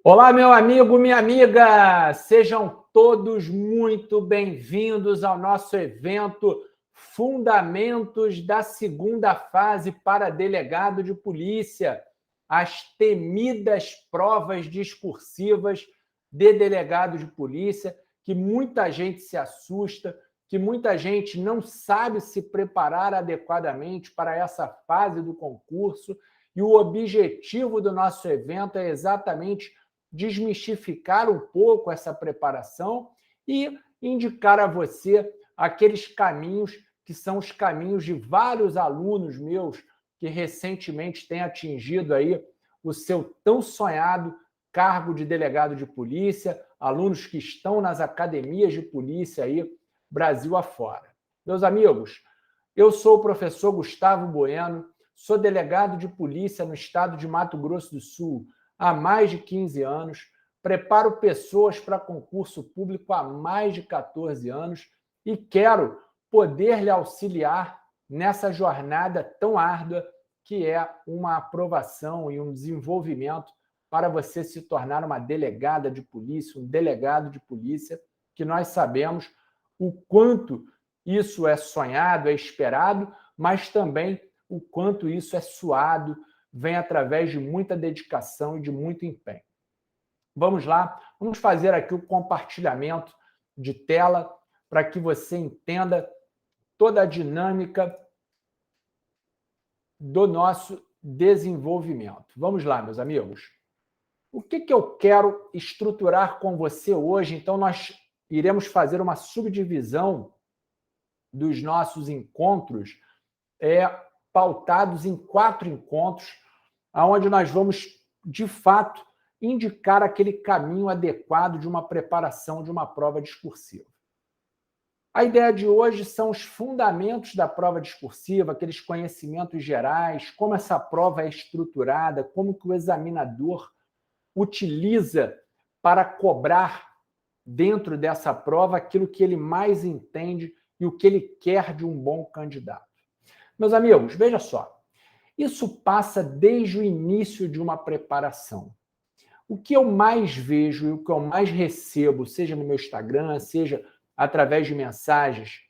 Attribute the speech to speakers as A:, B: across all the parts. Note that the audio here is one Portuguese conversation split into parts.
A: Olá, meu amigo, minha amiga! Sejam todos muito bem-vindos ao nosso evento Fundamentos da Segunda Fase para Delegado de Polícia, as temidas provas discursivas de delegado de polícia, que muita gente se assusta, que muita gente não sabe se preparar adequadamente para essa fase do concurso, e o objetivo do nosso evento é exatamente desmistificar um pouco essa preparação e indicar a você aqueles caminhos que são os caminhos de vários alunos meus que recentemente têm atingido aí o seu tão sonhado cargo de delegado de polícia, alunos que estão nas academias de polícia aí, Brasil afora. Meus amigos, eu sou o professor Gustavo Bueno, sou delegado de polícia no estado de Mato Grosso do Sul há mais de 15 anos, preparo pessoas para concurso público há mais de 14 anos e quero poder lhe auxiliar nessa jornada tão árdua que é uma aprovação e um desenvolvimento para você se tornar uma delegada de polícia, um delegado de polícia, que nós sabemos o quanto isso é sonhado, é esperado, mas também o quanto isso é suado, vem através de muita dedicação e de muito empenho. Vamos lá, vamos fazer aqui o compartilhamento de tela para que você entenda toda a dinâmica do nosso desenvolvimento. Vamos lá, meus amigos. O que eu quero estruturar com você hoje? Então, nós iremos fazer uma subdivisão dos nossos encontros pautados em 4 encontros, onde nós vamos, de fato, indicar aquele caminho adequado de uma preparação de uma prova discursiva. A ideia de hoje são os fundamentos da prova discursiva, aqueles conhecimentos gerais, como essa prova é estruturada, como que o examinador utiliza para cobrar dentro dessa prova aquilo que ele mais entende e o que ele quer de um bom candidato. Meus amigos, veja só, isso passa desde o início de uma preparação. O que eu mais vejo e o que eu mais recebo, seja no meu Instagram, seja através de mensagens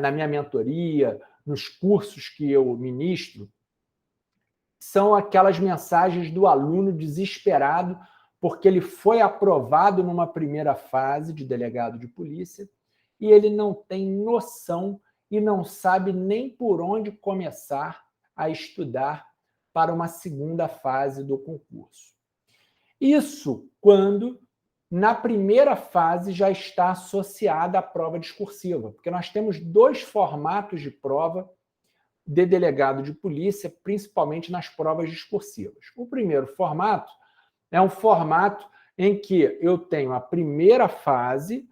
A: na minha mentoria, nos cursos que eu ministro, são aquelas mensagens do aluno desesperado porque ele foi aprovado numa primeira fase de delegado de polícia e ele não tem noção e não sabe nem por onde começar a estudar para uma segunda fase do concurso. Isso quando, na primeira fase, já está associada à prova discursiva, porque nós temos 2 formatos de prova de delegado de polícia, principalmente nas provas discursivas. O primeiro formato é um formato em que eu tenho a primeira fase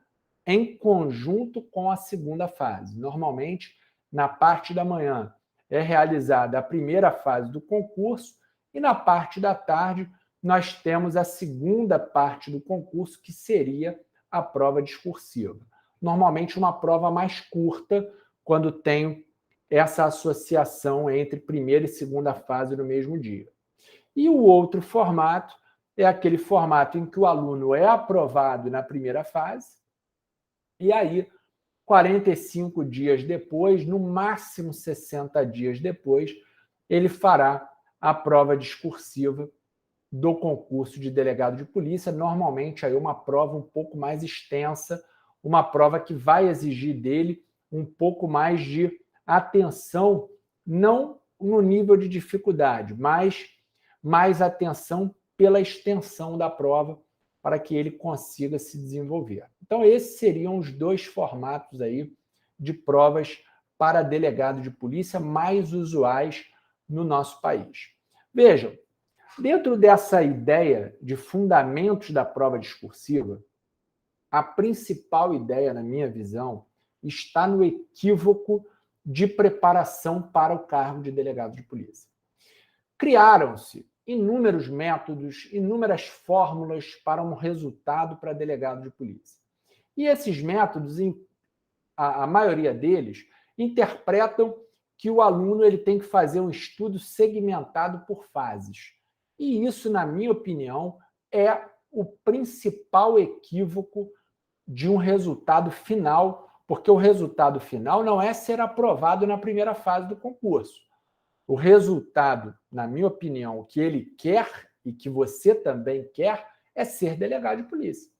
A: em conjunto com a segunda fase. Normalmente, na parte da manhã, é realizada a primeira fase do concurso e na parte da tarde nós temos a segunda parte do concurso, que seria a prova discursiva. Normalmente uma prova mais curta, quando tenho essa associação entre primeira e segunda fase no mesmo dia. E o outro formato é aquele formato em que o aluno é aprovado na primeira fase e aí, 45 dias depois, no máximo 60 dias depois, ele fará a prova discursiva do concurso de delegado de polícia, normalmente aí uma prova um pouco mais extensa, uma prova que vai exigir dele um pouco mais de atenção, não no nível de dificuldade, mas mais atenção pela extensão da prova para que ele consiga se desenvolver. Então, esses seriam os 2 formatos aí de provas para delegado de polícia mais usuais no nosso país. Vejam, dentro dessa ideia de fundamentos da prova discursiva, a principal ideia, na minha visão, está no equívoco de preparação para o cargo de delegado de polícia. Criaram-se inúmeros métodos, inúmeras fórmulas para um resultado para delegado de polícia. E esses métodos, a maioria deles, interpretam que o aluno ele tem que fazer um estudo segmentado por fases. E isso, na minha opinião, é o principal equívoco de um resultado final, porque o resultado final não é ser aprovado na primeira fase do concurso. O resultado, na minha opinião, o que ele quer e que você também quer é ser delegado de polícia.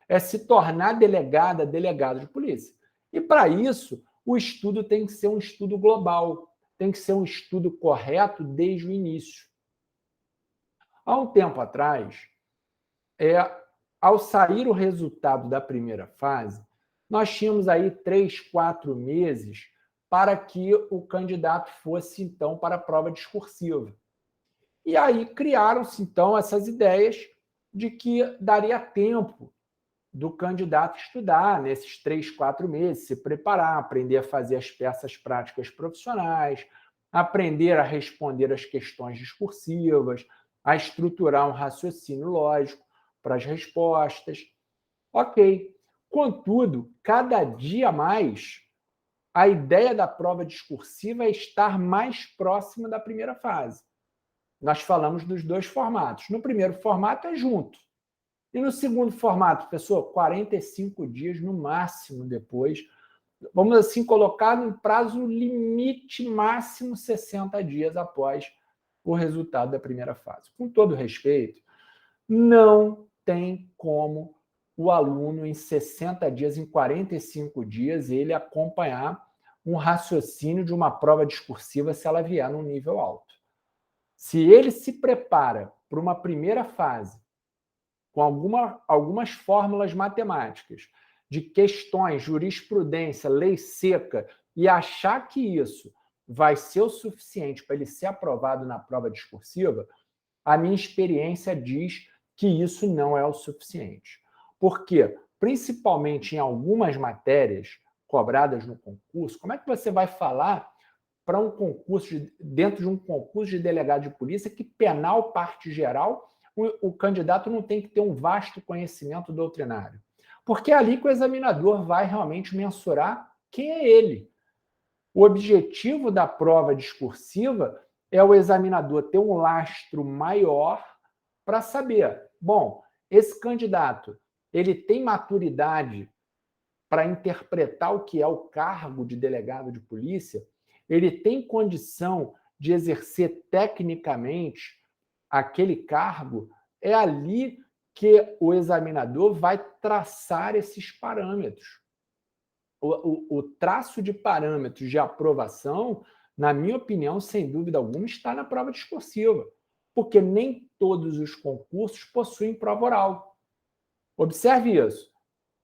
A: É se tornar delegado de polícia. E, para isso, o estudo tem que ser um estudo global, tem que ser um estudo correto desde o início. Há um tempo atrás, ao sair o resultado da primeira fase, nós tínhamos aí 3, 4 meses para que o candidato fosse, então, para a prova discursiva. E aí criaram-se, então, essas ideias de que daria tempo do candidato estudar nesses 3, 4 meses, se preparar, aprender a fazer as peças práticas profissionais, aprender a responder as questões discursivas, a estruturar um raciocínio lógico para as respostas. Ok. Contudo, cada dia mais, a ideia da prova discursiva é estar mais próxima da primeira fase. Nós falamos dos dois formatos. No primeiro formato é junto. E no segundo formato, pessoal, 45 dias no máximo depois. Vamos assim colocar um prazo limite máximo 60 dias após o resultado da primeira fase. Com todo respeito, não tem como o aluno em 60 dias, em 45 dias, ele acompanhar um raciocínio de uma prova discursiva se ela vier num nível alto. Se ele se prepara para uma primeira fase com algumas fórmulas matemáticas de questões, jurisprudência, lei seca, e achar que isso vai ser o suficiente para ele ser aprovado na prova discursiva, a minha experiência diz que isso não é o suficiente. Por quê? Principalmente em algumas matérias cobradas no concurso, como é que você vai falar para um concurso, dentro de um concurso de delegado de polícia, que penal parte geral, o candidato não tem que ter um vasto conhecimento doutrinário? Porque é ali que o examinador vai realmente mensurar quem é ele. O objetivo da prova discursiva é o examinador ter um lastro maior para saber, bom, esse candidato, ele tem maturidade para interpretar o que é o cargo de delegado de polícia? Ele tem condição de exercer tecnicamente aquele cargo? É ali que o examinador vai traçar esses parâmetros. O traço de parâmetros de aprovação, na minha opinião, sem dúvida alguma, está na prova discursiva, porque nem todos os concursos possuem prova oral. Observe isso.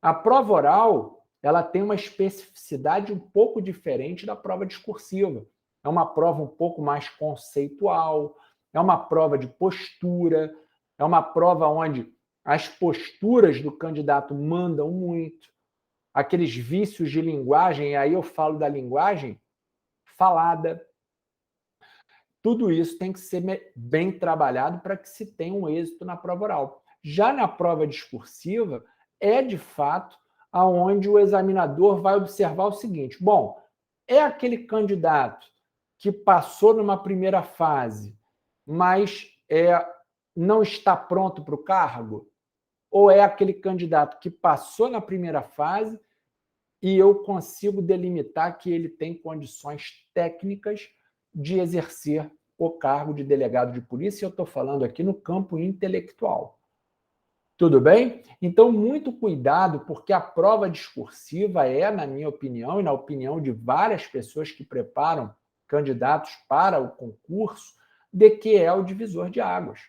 A: A prova oral, ela tem uma especificidade um pouco diferente da prova discursiva. É uma prova um pouco mais conceitual, é uma prova de postura, é uma prova onde as posturas do candidato mandam muito, aqueles vícios de linguagem, e aí eu falo da linguagem falada. Tudo isso tem que ser bem trabalhado para que se tenha um êxito na prova oral. Já na prova discursiva, é de fato aonde o examinador vai observar o seguinte: bom, é aquele candidato que passou numa primeira fase, mas não está pronto para o cargo? Ou é aquele candidato que passou na primeira fase e eu consigo delimitar que ele tem condições técnicas de exercer o cargo de delegado de polícia? Eu estou falando aqui no campo intelectual. Tudo bem? Então, muito cuidado, porque a prova discursiva é, na minha opinião, e na opinião de várias pessoas que preparam candidatos para o concurso, de que é o divisor de águas.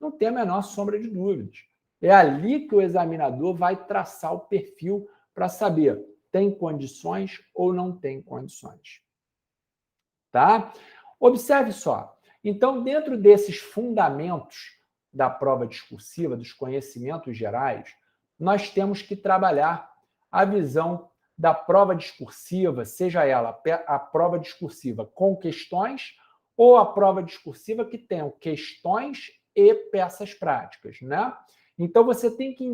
A: Não tem a menor sombra de dúvidas. É ali que o examinador vai traçar o perfil para saber tem condições ou não tem condições. Tá? Observe só. Então, dentro desses fundamentos da prova discursiva, dos conhecimentos gerais, nós temos que trabalhar a visão da prova discursiva, seja ela a prova discursiva com questões ou a prova discursiva que tenha questões e peças práticas, né? Então, você tem que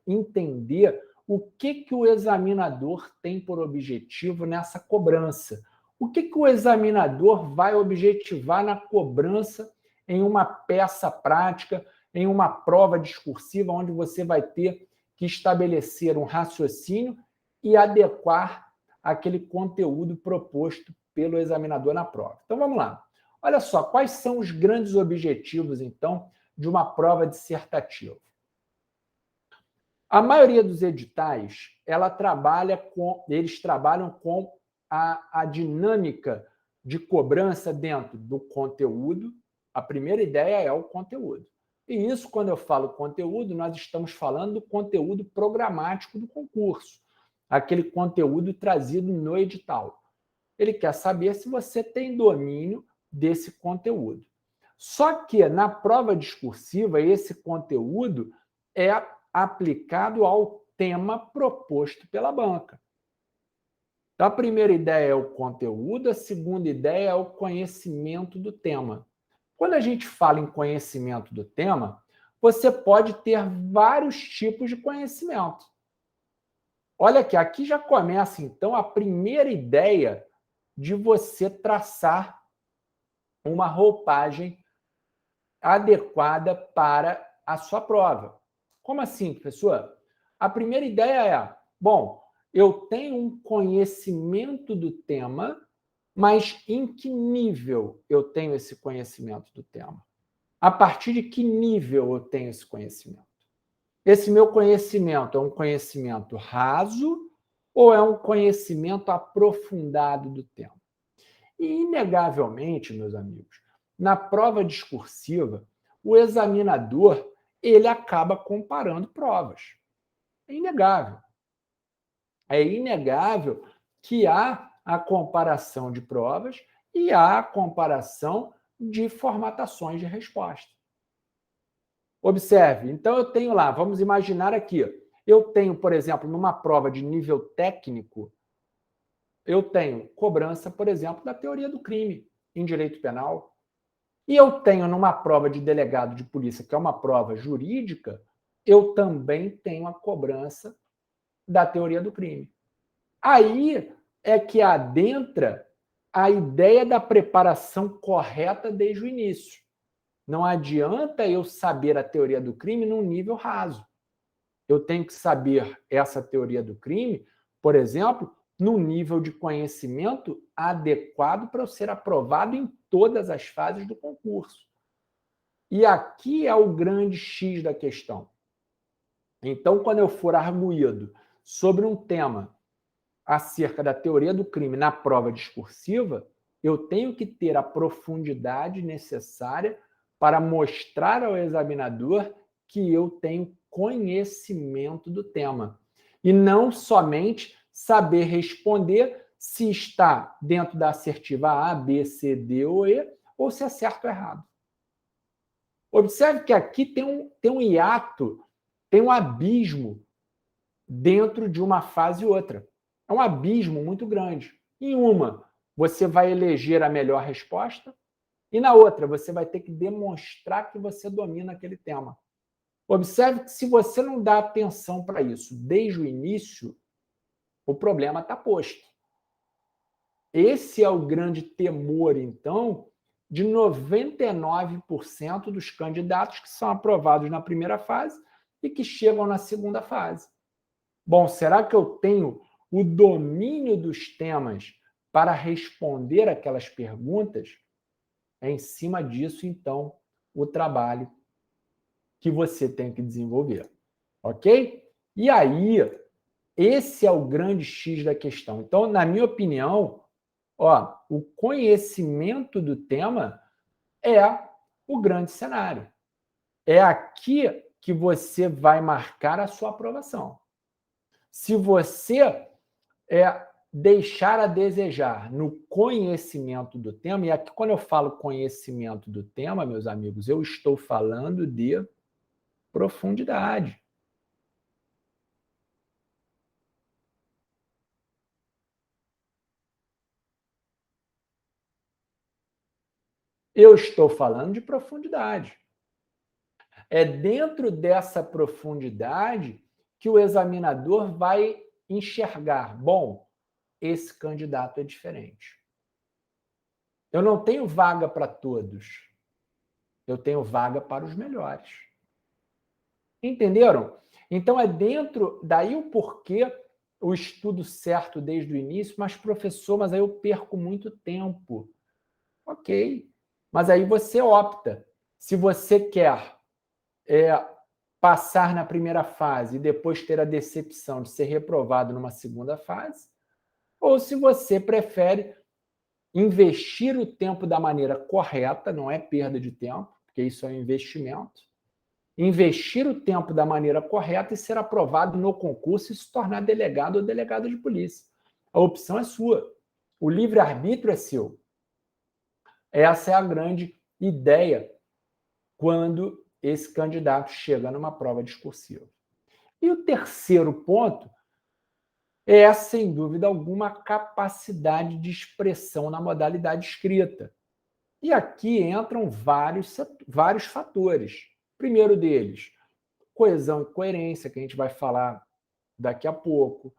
A: entender o que o examinador tem por objetivo nessa cobrança. O que o examinador vai objetivar na cobrança em uma peça prática, em uma prova discursiva onde você vai ter que estabelecer um raciocínio e adequar aquele conteúdo proposto pelo examinador na prova. Então, vamos lá. Olha só, quais são os grandes objetivos, então, de uma prova dissertativa? A maioria dos editais, eles trabalham com a dinâmica de cobrança dentro do conteúdo. A primeira ideia é o conteúdo. E isso, quando eu falo conteúdo, nós estamos falando do conteúdo programático do concurso, aquele conteúdo trazido no edital. Ele quer saber se você tem domínio desse conteúdo. Só que na prova discursiva, esse conteúdo é aplicado ao tema proposto pela banca. Então, a primeira ideia é o conteúdo, a segunda ideia é o conhecimento do tema. Quando a gente fala em conhecimento do tema, você pode ter vários tipos de conhecimento. Olha aqui já começa, então, a primeira ideia de você traçar uma roupagem adequada para a sua prova. Como assim, professor? A primeira ideia é, bom, eu tenho um conhecimento do tema, mas em que nível eu tenho esse conhecimento do tema? A partir de que nível eu tenho esse conhecimento? Esse meu conhecimento é um conhecimento raso ou é um conhecimento aprofundado do tema? E, inegavelmente, meus amigos, na prova discursiva, o examinador ele acaba comparando provas. É inegável. É inegável que há a comparação de provas e há a comparação de formatações de resposta. Observe, então eu tenho lá, vamos imaginar aqui, eu tenho, por exemplo, numa prova de nível técnico, eu tenho cobrança, por exemplo, da teoria do crime em direito penal. E eu tenho numa prova de delegado de polícia, que é uma prova jurídica, eu também tenho a cobrança da teoria do crime. Aí é que adentra a ideia da preparação correta desde o início. Não adianta eu saber a teoria do crime num nível raso. Eu tenho que saber essa teoria do crime, por exemplo, num nível de conhecimento adequado para eu ser aprovado em todas as fases do concurso. E aqui é o grande X da questão. Então, quando eu for arguído sobre um tema acerca da teoria do crime na prova discursiva, eu tenho que ter a profundidade necessária para mostrar ao examinador que eu tenho conhecimento do tema. E não somente saber responder se está dentro da assertiva A, B, C, D ou E, ou se é certo ou errado. Observe que aqui tem um hiato, tem um abismo dentro de uma fase e outra. É um abismo muito grande. Em uma, você vai eleger a melhor resposta, e na outra, você vai ter que demonstrar que você domina aquele tema. Observe que se você não dá atenção para isso desde o início, o problema está posto. Esse é o grande temor, então, de 99% dos candidatos que são aprovados na primeira fase e que chegam na segunda fase. Bom, será que eu tenho o domínio dos temas para responder aquelas perguntas? É em cima disso, então, o trabalho que você tem que desenvolver. Ok? E aí, esse é o grande X da questão. Então, na minha opinião, o conhecimento do tema é o grande cenário. É aqui que você vai marcar a sua aprovação. Se você deixar a desejar no conhecimento do tema, e aqui quando eu falo conhecimento do tema, meus amigos, eu estou falando de profundidade. Eu estou falando de profundidade. É dentro dessa profundidade que o examinador vai enxergar, bom, esse candidato é diferente. Eu não tenho vaga para todos. Eu tenho vaga para os melhores. Entenderam? Então, é dentro... Daí o porquê o estudo certo desde o início, mas, professor, mas aí eu perco muito tempo. Ok. Mas aí você opta. Se você quer passar na primeira fase e depois ter a decepção de ser reprovado numa segunda fase, ou se você prefere investir o tempo da maneira correta, não é perda de tempo, porque isso é um investimento, investir o tempo da maneira correta e ser aprovado no concurso e se tornar delegado ou delegada de polícia. A opção é sua. O livre-arbítrio é seu. Essa é a grande ideia quando esse candidato chega numa prova discursiva. E o terceiro ponto é, sem dúvida alguma, a capacidade de expressão na modalidade escrita. E aqui entram vários fatores. Primeiro deles, coesão e coerência, que a gente vai falar daqui a pouco.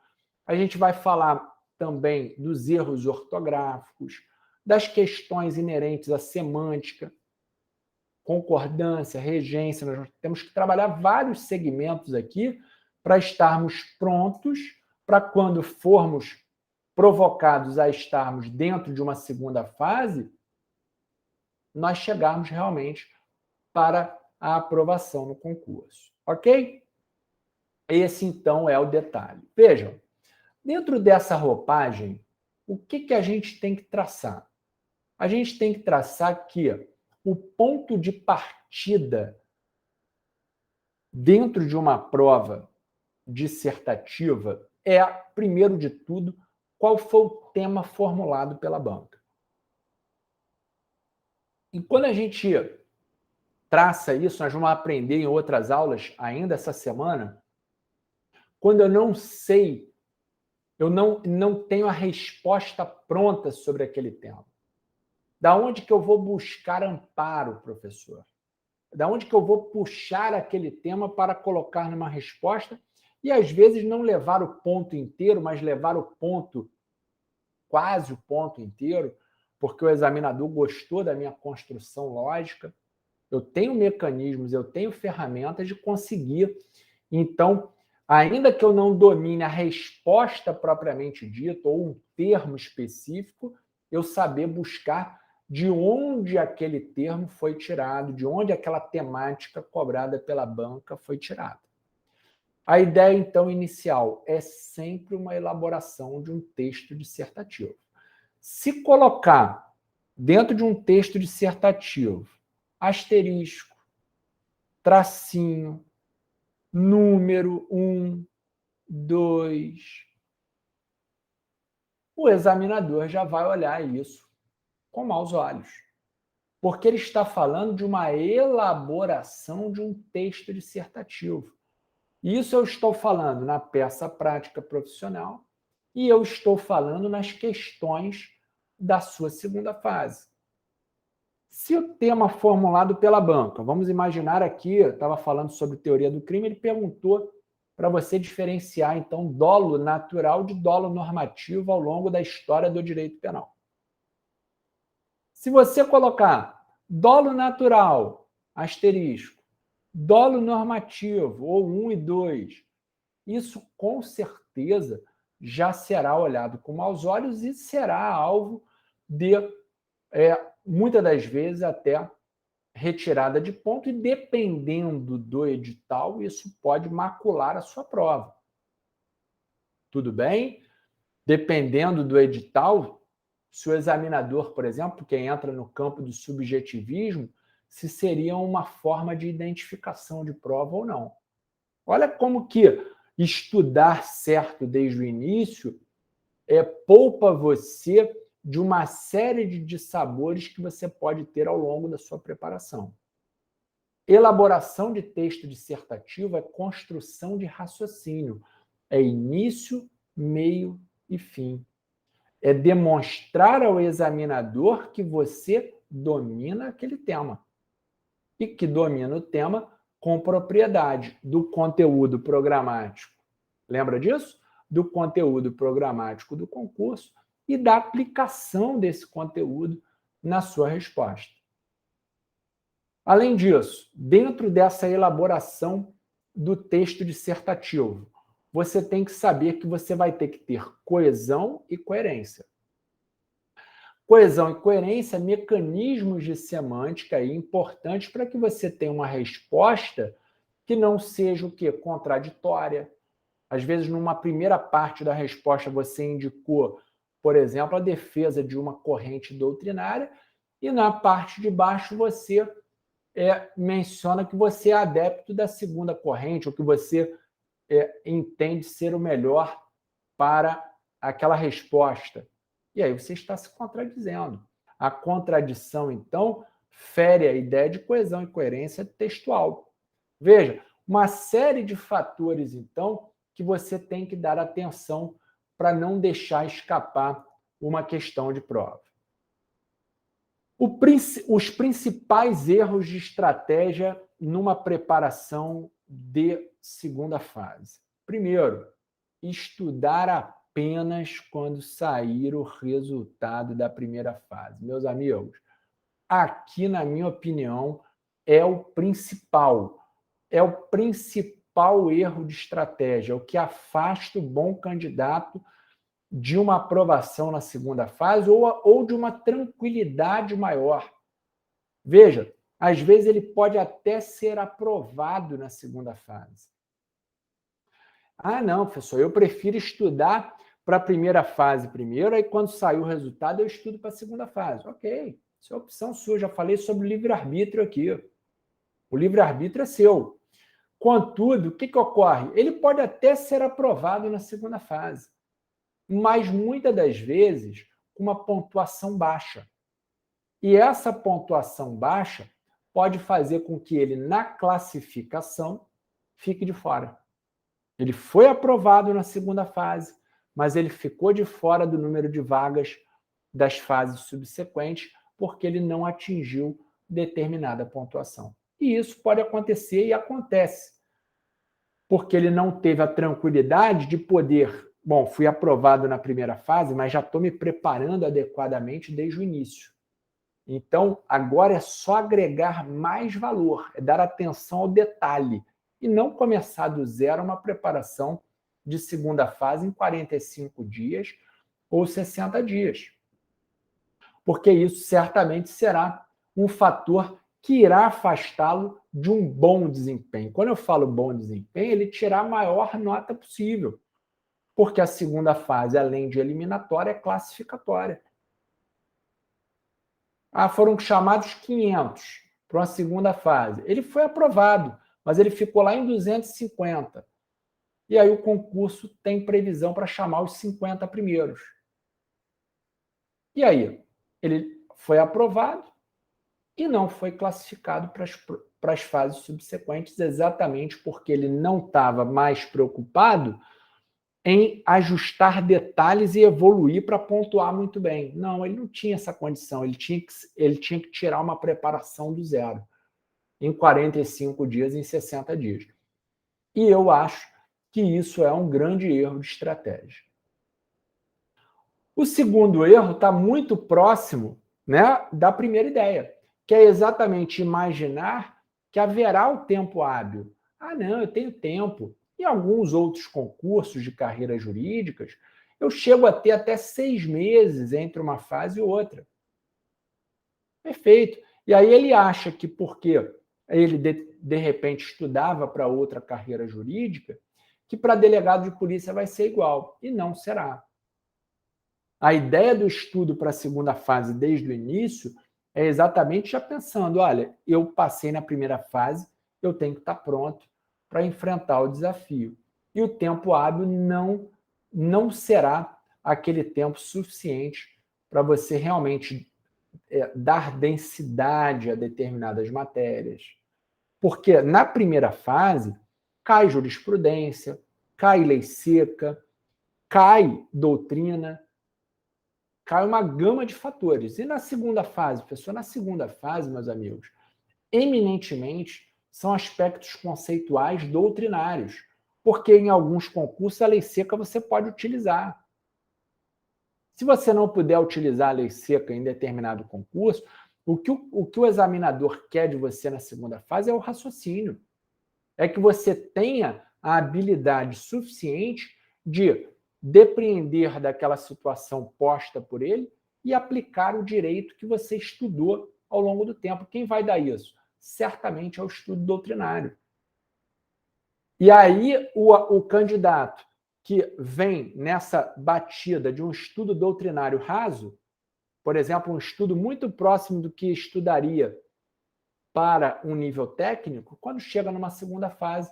A: A gente vai falar também dos erros ortográficos, das questões inerentes à semântica, concordância, regência. Nós temos que trabalhar vários segmentos aqui para estarmos prontos para quando formos provocados a estarmos dentro de uma segunda fase, nós chegarmos realmente para a aprovação no concurso. Ok? Esse, então, é o detalhe. Vejam, dentro dessa roupagem, o que a gente tem que traçar? A gente tem que traçar que o ponto de partida dentro de uma prova dissertativa é, primeiro de tudo, qual foi o tema formulado pela banca. E quando a gente traça isso, nós vamos aprender em outras aulas ainda essa semana, quando eu não sei, eu não tenho a resposta pronta sobre aquele tema. Da onde que eu vou buscar amparo, professor? Da onde que eu vou puxar aquele tema para colocar numa resposta e, às vezes, não levar o ponto inteiro, mas levar o ponto, quase o ponto inteiro, porque o examinador gostou da minha construção lógica. Eu tenho mecanismos, eu tenho ferramentas de conseguir. Então, ainda que eu não domine a resposta propriamente dita ou um termo específico, eu saber buscar de onde aquele termo foi tirado, de onde aquela temática cobrada pela banca foi tirada. A ideia, então, inicial é sempre uma elaboração de um texto dissertativo. Se colocar dentro de um texto dissertativo asterisco, tracinho, número 1, 2, o examinador já vai olhar isso com maus olhos, porque ele está falando de uma elaboração de um texto dissertativo. Isso eu estou falando na peça prática profissional e eu estou falando nas questões da sua segunda fase. Se o tema formulado pela banca, vamos imaginar aqui, eu estava falando sobre teoria do crime, ele perguntou para você diferenciar, então, dolo natural de dolo normativo ao longo da história do direito penal. Se você colocar dolo natural, asterisco, dolo normativo, ou 1 e 2, isso com certeza já será olhado com maus olhos e será alvo de, muitas das vezes, até retirada de ponto, e dependendo do edital, isso pode macular a sua prova. Tudo bem? Dependendo do edital, se o examinador, por exemplo, que entra no campo do subjetivismo, se seria uma forma de identificação de prova ou não. Olha como que estudar certo desde o início poupa você de uma série de dissabores que você pode ter ao longo da sua preparação. Elaboração de texto dissertativo é construção de raciocínio, é início, meio e fim. É demonstrar ao examinador que você domina aquele tema e que domina o tema com propriedade do conteúdo programático. Lembra disso? Do conteúdo programático do concurso e da aplicação desse conteúdo na sua resposta. Além disso, dentro dessa elaboração do texto dissertativo. Você tem que saber que você vai ter que ter coesão e coerência. Coesão e coerência, mecanismos de semântica aí importantes para que você tenha uma resposta que não seja o quê? Contraditória. Às vezes, numa primeira parte da resposta, você indicou, por exemplo, a defesa de uma corrente doutrinária, e na parte de baixo você menciona que você é adepto da segunda corrente, ou que você entende ser o melhor para aquela resposta. E aí você está se contradizendo. A contradição, então, fere a ideia de coesão e coerência textual. Veja, uma série de fatores, então, que você tem que dar atenção para não deixar escapar uma questão de prova. Os principais erros de estratégia numa preparação de segunda fase. Primeiro, estudar apenas quando sair o resultado da primeira fase. Meus amigos, aqui, na minha opinião, é o principal erro de estratégia, o que afasta o bom candidato de uma aprovação na segunda fase ou de uma tranquilidade maior. Veja, às vezes ele pode até ser aprovado na segunda fase. Ah, não, professor, eu prefiro estudar para a primeira fase primeiro, aí quando sair o resultado eu estudo para a segunda fase. Ok, isso é opção sua, já falei sobre o livre-arbítrio aqui. O livre-arbítrio é seu. Contudo, o que ocorre? Ele pode até ser aprovado na segunda fase, mas muitas das vezes com uma pontuação baixa. E essa pontuação baixa pode fazer com que ele, na classificação, fique de fora. Ele foi aprovado na segunda fase, mas ele ficou de fora do número de vagas das fases subsequentes porque ele não atingiu determinada pontuação. E isso pode acontecer e acontece, porque ele não teve a tranquilidade de poder, bom, fui aprovado na primeira fase, mas já estou me preparando adequadamente desde o início. Então, agora é só agregar mais valor, é dar atenção ao detalhe e não começar do zero uma preparação de segunda fase em 45 dias ou 60 dias. Porque isso certamente será um fator que irá afastá-lo de um bom desempenho. Quando eu falo bom desempenho, ele tirar a maior nota possível, porque a segunda fase, além de eliminatória, é classificatória. Ah, foram chamados 500 para uma segunda fase. Ele foi aprovado, mas ele ficou lá em 250. E aí o concurso tem previsão para chamar os 50 primeiros. E aí? Ele foi aprovado e não foi classificado para as fases subsequentes, exatamente porque ele não estava mais preocupado em ajustar detalhes e evoluir para pontuar muito bem. Não, ele não tinha essa condição, ele tinha que tirar uma preparação do zero, em 45 dias, em 60 dias. E eu acho que isso é um grande erro de estratégia. O segundo erro está muito próximo, né, da primeira ideia, que é exatamente imaginar que haverá o tempo hábil. Ah, não, eu tenho tempo. Em alguns outros concursos de carreiras jurídicas, eu chego a ter até 6 meses entre uma fase e outra. Perfeito. E aí ele acha que porque ele, de repente, estudava para outra carreira jurídica, que para delegado de polícia vai ser igual. E não será. A ideia do estudo para a segunda fase desde o início é exatamente já pensando, olha, eu passei na primeira fase, eu tenho que estar pronto para enfrentar o desafio. E o tempo hábil não será aquele tempo suficiente para você realmente dar densidade a determinadas matérias. Porque na primeira fase cai jurisprudência, cai lei seca, cai doutrina, cai uma gama de fatores. E na segunda fase, pessoal, na segunda fase, meus amigos, eminentemente são aspectos conceituais doutrinários, porque em alguns concursos a lei seca você pode utilizar. Se você não puder utilizar a lei seca em determinado concurso, o que o examinador quer de você na segunda fase é o raciocínio. é que você tenha a habilidade suficiente de depreender daquela situação posta por ele e aplicar o direito que você estudou ao longo do tempo. Quem vai dar isso? Certamente é o estudo doutrinário. E aí o candidato que vem nessa batida de um estudo doutrinário raso, por exemplo, um estudo muito próximo do que estudaria para um nível técnico, quando chega numa segunda fase,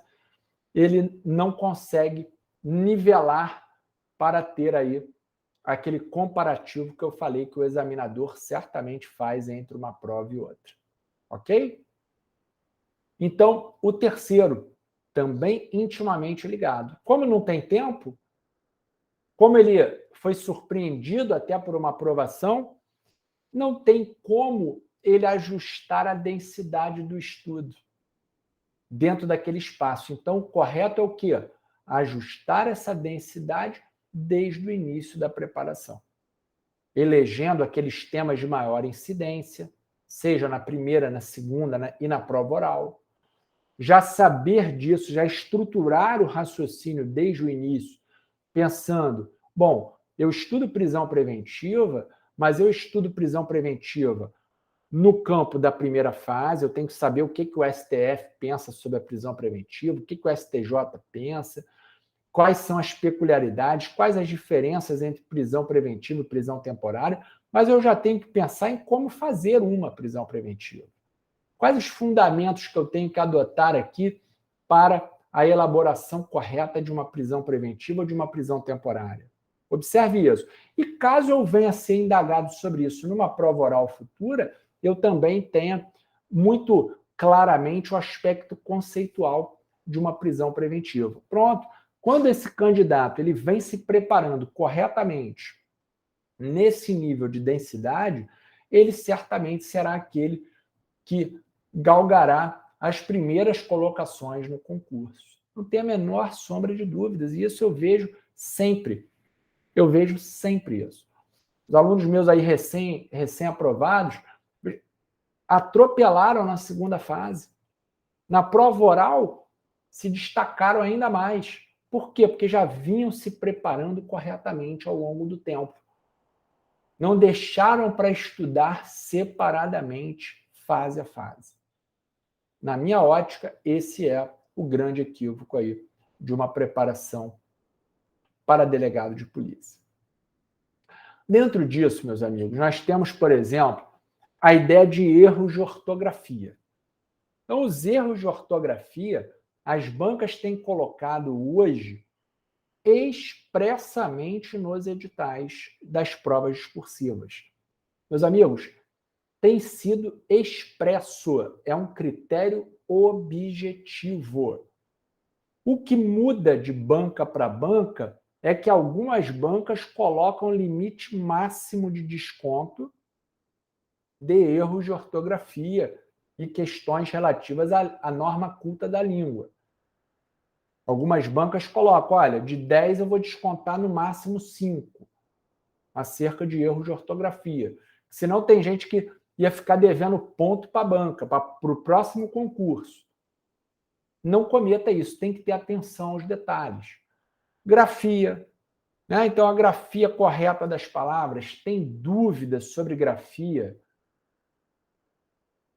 A: ele não consegue nivelar para ter aí aquele comparativo que eu falei que o examinador certamente faz entre uma prova e outra. Ok? Então, o terceiro, também intimamente ligado. Como não tem tempo, como ele foi surpreendido até por uma aprovação, não tem como ele ajustar a densidade do estudo dentro daquele espaço. Então, o correto é o quê? Ajustar essa densidade desde o início da preparação, elegendo aqueles temas de maior incidência, seja na primeira, na segunda e na prova oral. Já saber disso, já estruturar o raciocínio desde o início, pensando, bom, eu estudo prisão preventiva, mas eu estudo prisão preventiva no campo da primeira fase, eu tenho que saber o que o STF pensa sobre a prisão preventiva, o que o STJ pensa, quais são as peculiaridades, quais as diferenças entre prisão preventiva e prisão temporária, mas eu já tenho que pensar em como fazer uma prisão preventiva. Quais os fundamentos que eu tenho que adotar aqui para a elaboração correta de uma prisão preventiva ou de uma prisão temporária? Observe isso. E caso eu venha a ser indagado sobre isso numa prova oral futura, eu também tenha muito claramente o aspecto conceitual de uma prisão preventiva. Pronto. Quando esse candidato ele vem se preparando corretamente nesse nível de densidade, ele certamente será aquele que galgará as primeiras colocações no concurso. Não tem a menor sombra de dúvidas. E isso eu vejo sempre. Eu vejo sempre isso. Os alunos meus aí recém-aprovados atropelaram na segunda fase. Na prova oral, se destacaram ainda mais. Por quê? Porque já vinham se preparando corretamente ao longo do tempo. Não deixaram para estudar separadamente, fase a fase. Na minha ótica, esse é o grande equívoco aí de uma preparação para delegado de polícia. Dentro disso, meus amigos, nós temos, por exemplo, a ideia de erros de ortografia. Então, os erros de ortografia, as bancas têm colocado hoje expressamente nos editais das provas discursivas. Meus amigos, tem sido expresso, é um critério objetivo. O que muda de banca para banca é que algumas bancas colocam limite máximo de desconto de erros de ortografia e questões relativas à norma culta da língua. Algumas bancas colocam, olha, de 10 eu vou descontar no máximo 5 acerca de erros de ortografia. Senão tem gente que ia ficar devendo ponto para a banca, para o próximo concurso. Não cometa isso, tem que ter atenção aos detalhes. Grafia, né? Então a grafia correta das palavras, tem dúvidas sobre grafia,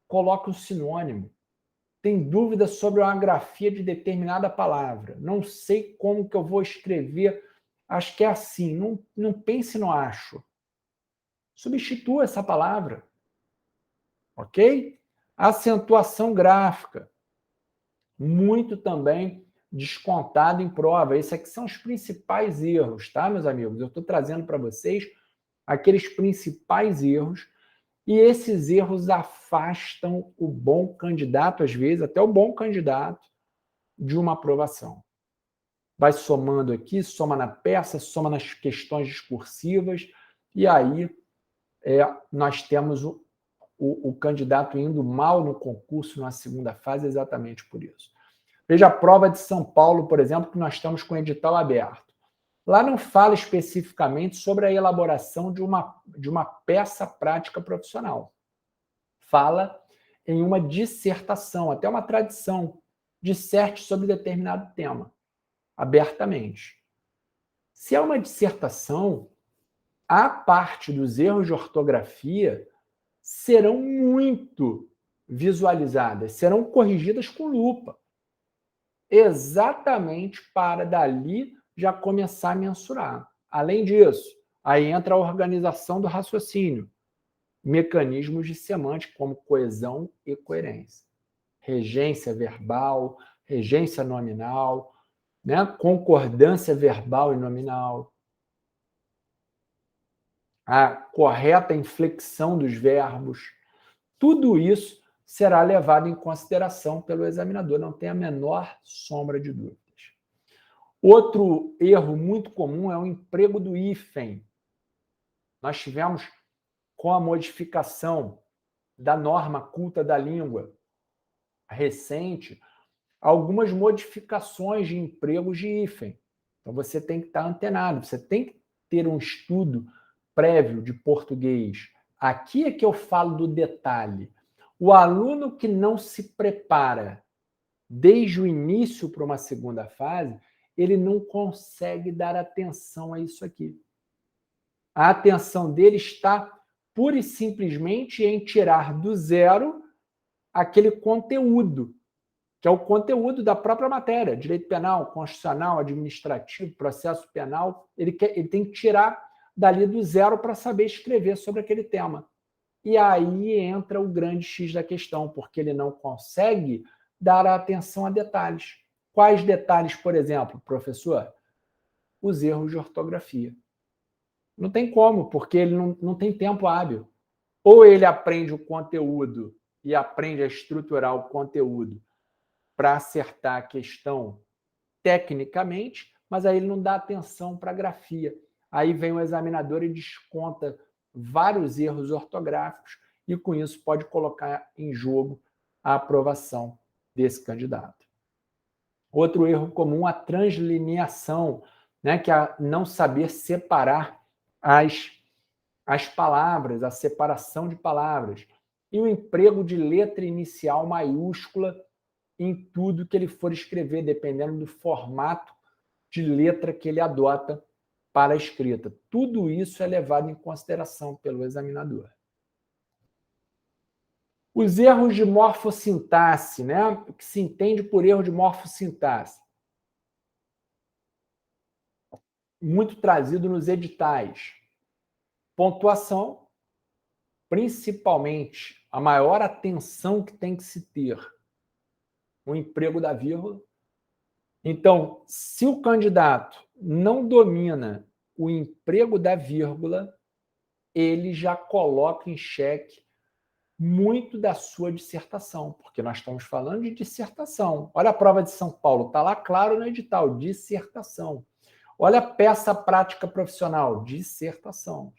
A: coloca um sinônimo. Tem dúvida sobre uma grafia de determinada palavra. Não sei como que eu vou escrever. Acho que é assim. Não pense no acho. Substitua essa palavra. Ok? Acentuação gráfica. Muito também descontado em prova. Esses aqui são os principais erros, tá, meus amigos? Eu estou trazendo para vocês aqueles principais erros. E esses erros afastam o bom candidato, às vezes, até o bom candidato, de uma aprovação. Vai somando aqui, soma na peça, soma nas questões discursivas, e aí nós temos o candidato indo mal no concurso na segunda fase exatamente por isso. Veja a prova de São Paulo, por exemplo, que nós estamos com o edital aberto. Lá não fala especificamente sobre a elaboração de uma peça prática profissional. Fala em uma dissertação, até uma tradição disserte sobre determinado tema, abertamente. Se é uma dissertação, a parte dos erros de ortografia serão muito visualizadas, serão corrigidas com lupa, exatamente para dali já começar a mensurar. Além disso, aí entra a organização do raciocínio, mecanismos de semântica como coesão e coerência, regência verbal, regência nominal, né? Concordância verbal e nominal, a correta inflexão dos verbos, tudo isso será levado em consideração pelo examinador, não tem a menor sombra de dúvidas. Outro erro muito comum é o emprego do hífen. Nós tivemos, com a modificação da norma culta da língua recente, algumas modificações de empregos de hífen. Então, você tem que estar antenado, você tem que ter um estudo prévio de português. Aqui é que eu falo do detalhe. O aluno que não se prepara desde o início para uma segunda fase, ele não consegue dar atenção a isso aqui. A atenção dele está pura e simplesmente em tirar do zero aquele conteúdo, que é o conteúdo da própria matéria, direito penal, constitucional, administrativo, processo penal. Ele tem que tirar dali do zero para saber escrever sobre aquele tema. E aí entra o grande X da questão, porque ele não consegue dar atenção a detalhes. Quais detalhes, por exemplo, professor? Os erros de ortografia. Não tem como, porque ele não tem tempo hábil. Ou ele aprende o conteúdo e aprende a estruturar o conteúdo para acertar a questão tecnicamente, mas aí ele não dá atenção para a grafia. Aí vem o examinador e desconta vários erros ortográficos e, com isso, pode colocar em jogo a aprovação desse candidato. Outro erro comum, a translineação, né, que é não saber separar as palavras, a separação de palavras, e o emprego de letra inicial maiúscula em tudo que ele for escrever, dependendo do formato de letra que ele adota para a escrita. Tudo isso é levado em consideração pelo examinador. Os erros de morfossintaxe, né? O que se entende por erro de morfossintaxe? Muito trazido nos editais. Pontuação, principalmente, a maior atenção que tem que se ter, o emprego da vírgula. Então, se o candidato não domina o emprego da vírgula, ele já coloca em xeque muito da sua dissertação, porque nós estamos falando de dissertação. Olha a prova de São Paulo, está lá claro no edital, dissertação. Olha a peça prática profissional, dissertação.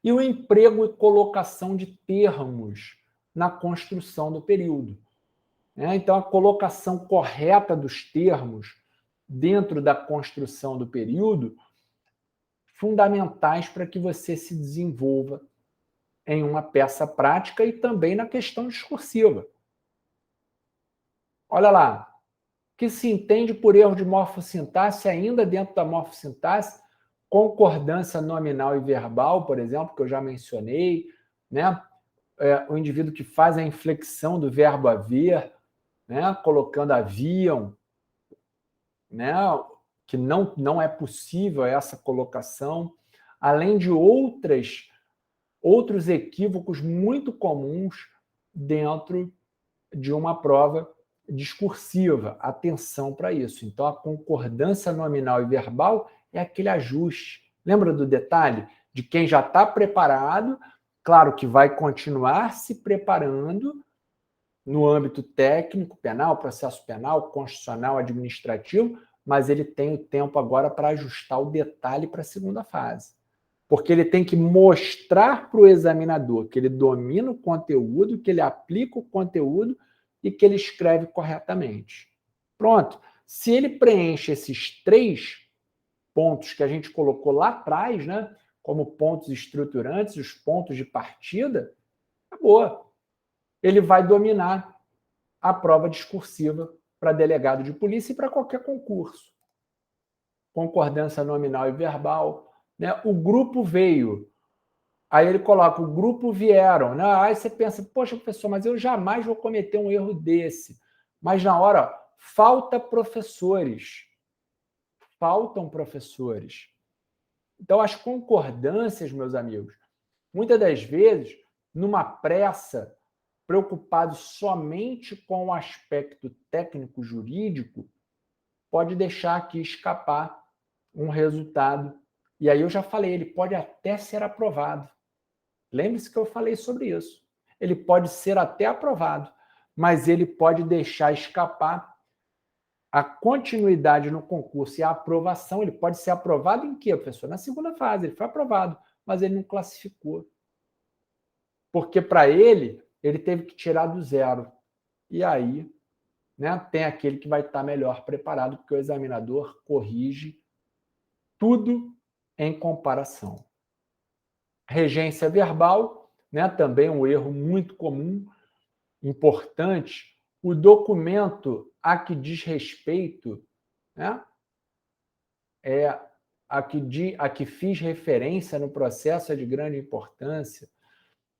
A: E o emprego e colocação de termos na construção do período. Então, a colocação correta dos termos dentro da construção do período, fundamentais para que você se desenvolva em uma peça prática e também na questão discursiva. Olha lá, o que se entende por erro de morfossintaxe, ainda dentro da morfossintaxe, concordância nominal e verbal, por exemplo, que eu já mencionei, né? O indivíduo que faz a inflexão do verbo haver, né? Colocando haviam, né? Que não é possível essa colocação, além de outros equívocos muito comuns dentro de uma prova discursiva. Atenção para isso. Então, a concordância nominal e verbal é aquele ajuste. Lembra do detalhe? De quem já está preparado, claro que vai continuar se preparando no âmbito técnico, penal, processo penal, constitucional, administrativo, mas ele tem o tempo agora para ajustar o detalhe para a segunda fase. Porque ele tem que mostrar para o examinador que ele domina o conteúdo, que ele aplica o conteúdo e que ele escreve corretamente. Pronto. Se ele preenche esses 3 pontos que a gente colocou lá atrás, né, como pontos estruturantes, os pontos de partida, acabou. Ele vai dominar a prova discursiva para delegado de polícia e para qualquer concurso. Concordância nominal e verbal, né? O grupo veio. Aí ele coloca, o grupo vieram. Né? Aí você pensa, poxa, professor, mas eu jamais vou cometer um erro desse. Mas na hora, ó, falta professores. Faltam professores. Então, as concordâncias, meus amigos, muitas das vezes, numa pressa, preocupado somente com o aspecto técnico-jurídico, pode deixar aqui escapar um resultado. E aí eu já falei, ele pode até ser aprovado. Lembre-se que eu falei sobre isso. Ele pode ser até aprovado, mas ele pode deixar escapar a continuidade no concurso e a aprovação. Ele pode ser aprovado em quê, professor? Na segunda fase, ele foi aprovado, mas ele não classificou. Porque para ele teve que tirar do zero. E aí, né, tem aquele que vai estar melhor preparado, porque o examinador corrige tudo em comparação. Regência verbal, né, também um erro muito comum, importante. O documento a que diz respeito, né, é a que fiz referência no processo é de grande importância.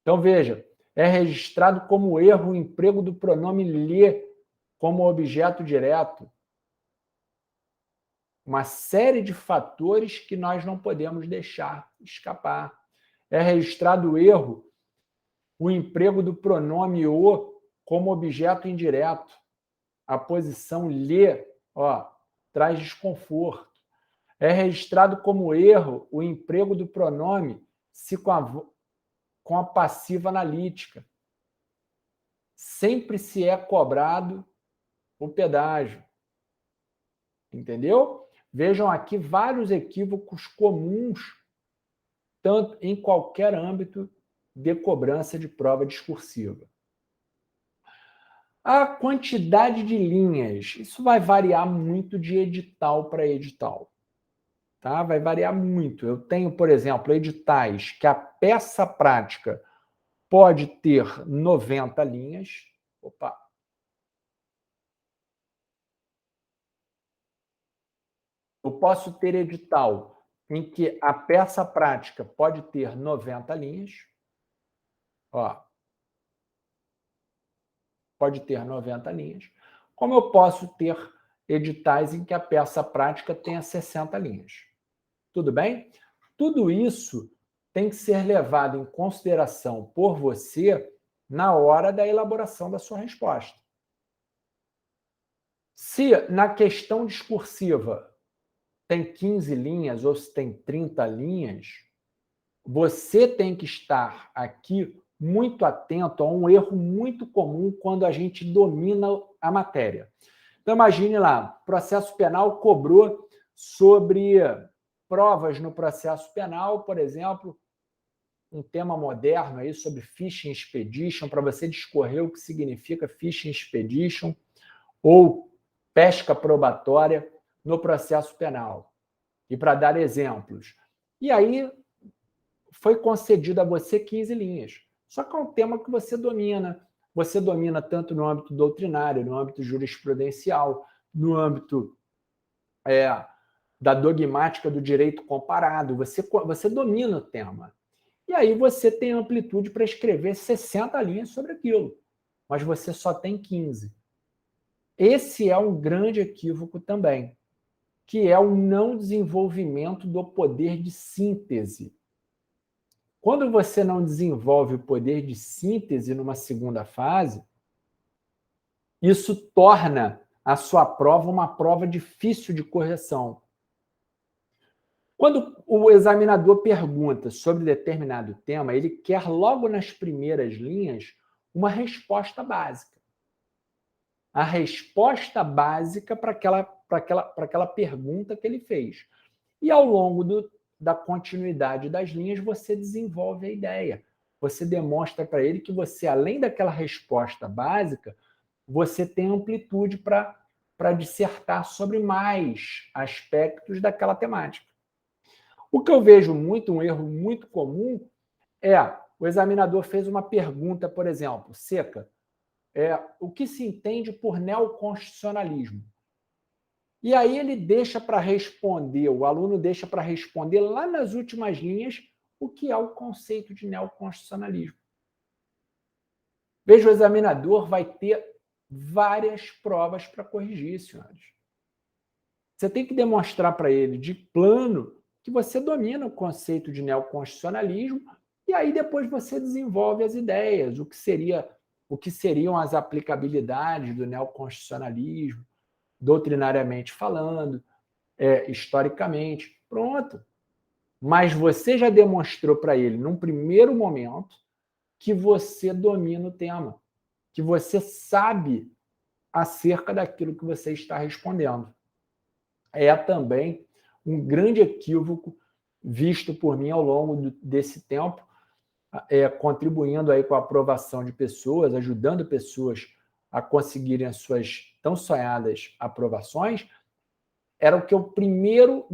A: Então, veja, é registrado como erro o emprego do pronome lhe como objeto direto. Uma série de fatores que nós não podemos deixar escapar. É registrado o erro o emprego do pronome o como objeto indireto. A posição lhe, ó, traz desconforto. É registrado como erro o emprego do pronome se com a passiva analítica. Sempre se é cobrado o pedágio. Entendeu? Vejam aqui vários equívocos comuns, tanto em qualquer âmbito de cobrança de prova discursiva. A quantidade de linhas, isso vai variar muito de edital para edital. Tá? Vai variar muito. Eu tenho, por exemplo, editais que a peça prática pode ter 90 linhas. Opa! Eu posso ter edital em que a peça prática pode ter 90 linhas. Ó, pode ter 90 linhas. Como eu posso ter editais em que a peça prática tenha 60 linhas. Tudo bem? Tudo isso tem que ser levado em consideração por você na hora da elaboração da sua resposta. Se na questão discursiva tem 15 linhas ou se tem 30 linhas, você tem que estar aqui muito atento a um erro muito comum quando a gente domina a matéria. Então, imagine lá, processo penal cobrou sobre provas no processo penal, por exemplo, um tema moderno aí sobre Fishing Expedition, para você discorrer o que significa Fishing Expedition ou pesca probatória no processo penal. E para dar exemplos. E aí foi concedido a você 15 linhas. Só que é um tema que você domina. Você domina tanto no âmbito doutrinário, no âmbito jurisprudencial, no âmbito da dogmática do direito comparado. Você domina o tema. E aí você tem amplitude para escrever 60 linhas sobre aquilo, mas você só tem 15. Esse é um grande equívoco também, que é o não desenvolvimento do poder de síntese. Quando você não desenvolve o poder de síntese numa segunda fase, isso torna a sua prova uma prova difícil de correção. Quando o examinador pergunta sobre determinado tema, ele quer logo nas primeiras linhas uma resposta básica. A resposta básica para aquela pergunta que ele fez. E ao longo da continuidade das linhas, você desenvolve a ideia. Você demonstra para ele que você, além daquela resposta básica, você tem amplitude para dissertar sobre mais aspectos daquela temática. O que eu vejo muito, um erro muito comum, é o examinador fez uma pergunta, por exemplo, seca. o que se entende por neoconstitucionalismo. E aí ele deixa para responder, o aluno deixa para responder lá nas últimas linhas o que é o conceito de neoconstitucionalismo. Veja, o examinador vai ter várias provas para corrigir, senhores. Você tem que demonstrar para ele, de plano, que você domina o conceito de neoconstitucionalismo e aí depois você desenvolve as ideias, o que seriam as aplicabilidades do neoconstitucionalismo, doutrinariamente falando, historicamente. Pronto. Mas você já demonstrou para ele, num primeiro momento, que você domina o tema, que você sabe acerca daquilo que você está respondendo. É também um grande equívoco visto por mim ao longo desse tempo, contribuindo aí com a aprovação de pessoas, ajudando pessoas a conseguirem as suas tão sonhadas aprovações, era o que eu primeiro,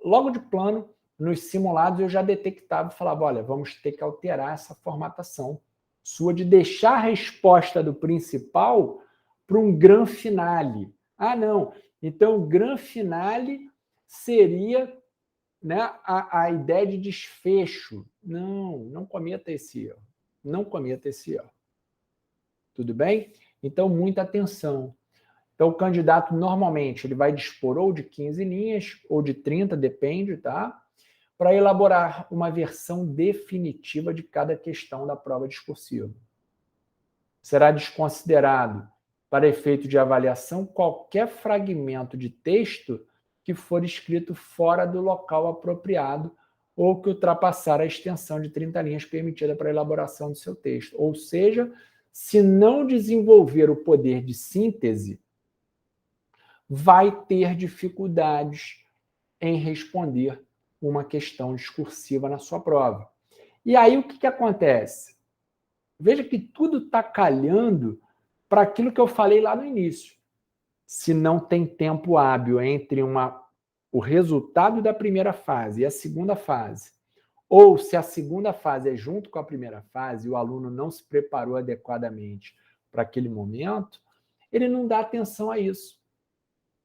A: logo de plano, nos simulados eu já detectava e falava, olha, vamos ter que alterar essa formatação sua de deixar a resposta do principal para um gran finale. Ah, não. Então, o gran finale seria, né, a ideia de desfecho. Não cometa esse erro. Não cometa esse erro. Tudo bem? Então, muita atenção. Então, o candidato, normalmente, ele vai dispor ou de 15 linhas ou de 30, depende, tá? Para elaborar uma versão definitiva de cada questão da prova discursiva. Será desconsiderado, para efeito de avaliação, qualquer fragmento de texto que for escrito fora do local apropriado ou que ultrapassar a extensão de 30 linhas permitida para a elaboração do seu texto. Ou seja, se não desenvolver o poder de síntese, vai ter dificuldades em responder uma questão discursiva na sua prova. E aí o que acontece? Veja que tudo está calhando para aquilo que eu falei lá no início. Se não tem tempo hábil entre o resultado da primeira fase e a segunda fase, ou se a segunda fase é junto com a primeira fase e o aluno não se preparou adequadamente para aquele momento, ele não dá atenção a isso.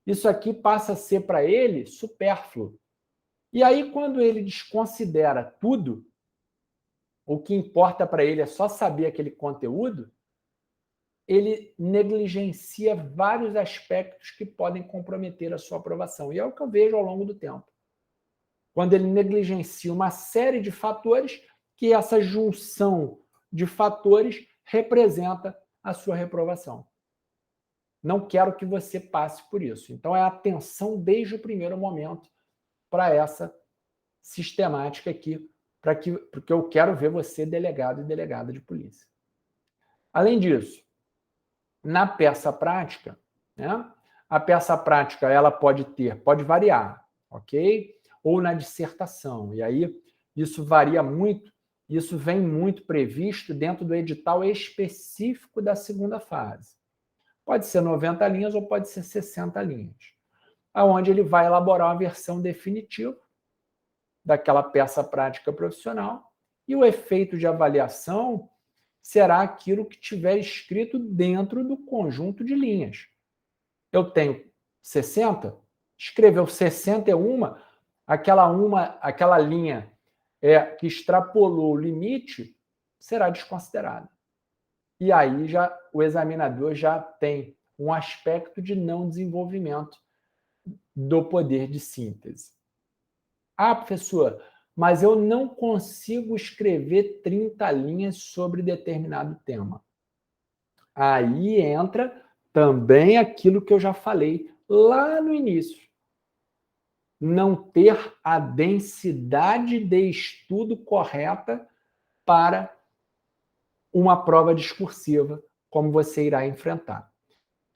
A: Isso aqui passa a ser para ele supérfluo. E aí, quando ele desconsidera tudo, o que importa para ele é só saber aquele conteúdo, ele negligencia vários aspectos que podem comprometer a sua aprovação. E é o que eu vejo ao longo do tempo. Quando ele negligencia uma série de fatores, que essa junção de fatores representa a sua reprovação. Não quero que você passe por isso. Então, é atenção desde o primeiro momento para essa sistemática aqui, porque eu quero ver você delegado e delegada de polícia. Além disso, na peça prática, né, a peça prática ela pode variar, ok? Ou na dissertação. E aí, isso varia muito, isso vem muito previsto dentro do edital específico da segunda fase. Pode ser 90 linhas ou pode ser 60 linhas, onde ele vai elaborar uma versão definitiva daquela peça prática profissional e o efeito de avaliação será aquilo que tiver escrito dentro do conjunto de linhas. Eu tenho 60, escreveu 61, aquela linha que extrapolou o limite será desconsiderada. E aí o examinador já tem um aspecto de não desenvolvimento do poder de síntese. Ah, professor, mas eu não consigo escrever 30 linhas sobre determinado tema. Aí entra também aquilo que eu já falei lá no início. Não ter a densidade de estudo correta para uma prova discursiva, como você irá enfrentar.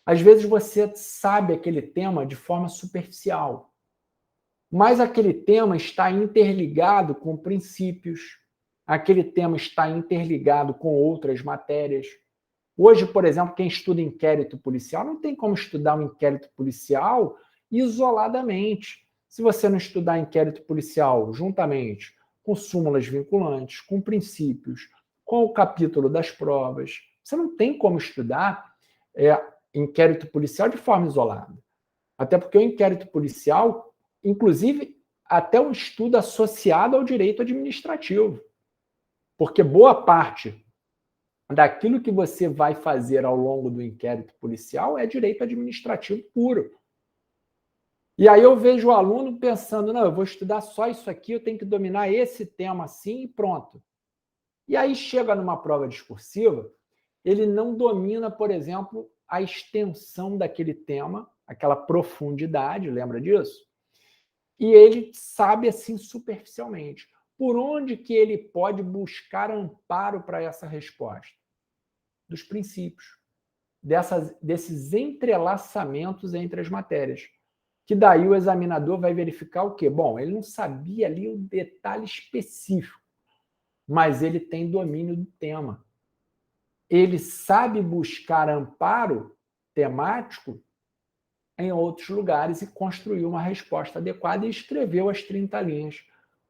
A: Às vezes você sabe aquele tema de forma superficial, mas aquele tema está interligado com princípios, aquele tema está interligado com outras matérias. Hoje, por exemplo, quem estuda inquérito policial não tem como estudar um inquérito policial isoladamente. Se você não estudar inquérito policial juntamente com súmulas vinculantes, com princípios, com o capítulo das provas, Você não tem como estudar inquérito policial de forma isolada. Até porque o inquérito policial, inclusive, até um estudo associado ao direito administrativo. Porque boa parte daquilo que você vai fazer ao longo do inquérito policial é direito administrativo puro. E aí eu vejo o aluno pensando, não, eu vou estudar só isso aqui, eu tenho que dominar esse tema assim e pronto. E aí chega numa prova discursiva, ele não domina, por exemplo, a extensão daquele tema, aquela profundidade, lembra disso? E ele sabe assim superficialmente. Por onde que ele pode buscar amparo para essa resposta? Dos princípios, desses entrelaçamentos entre as matérias. Que daí o examinador vai verificar o quê? Bom, ele não sabia ali o detalhe específico, mas ele tem domínio do tema. Ele sabe buscar amparo temático em outros lugares e construiu uma resposta adequada e escreveu as 30 linhas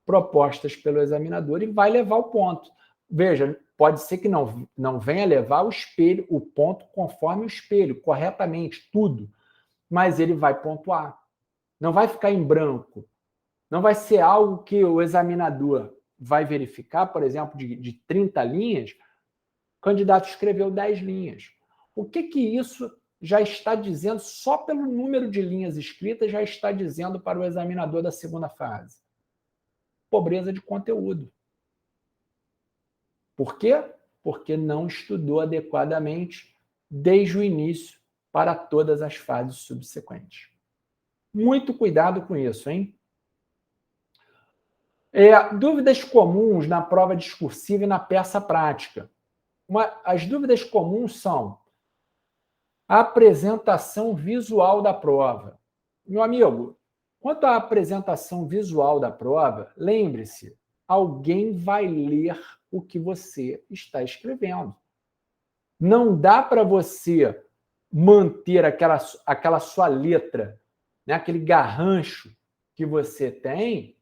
A: propostas pelo examinador e vai levar o ponto. Veja, pode ser que não venha levar o ponto conforme o espelho, corretamente, tudo, mas ele vai pontuar. Não vai ficar em branco. Não vai ser algo que o examinador vai verificar, por exemplo, de 30 linhas, o candidato escreveu 10 linhas. O que isso já está dizendo, só pelo número de linhas escritas, já está dizendo para o examinador da segunda fase? Pobreza de conteúdo. Por quê? Porque não estudou adequadamente desde o início para todas as fases subsequentes. Muito cuidado com isso, hein? Dúvidas comuns na prova discursiva e na peça prática. As dúvidas comuns são a apresentação visual da prova. Meu amigo, quanto à apresentação visual da prova, lembre-se, alguém vai ler o que você está escrevendo. Não dá para você manter aquela sua letra, né, aquele garrancho que você tem.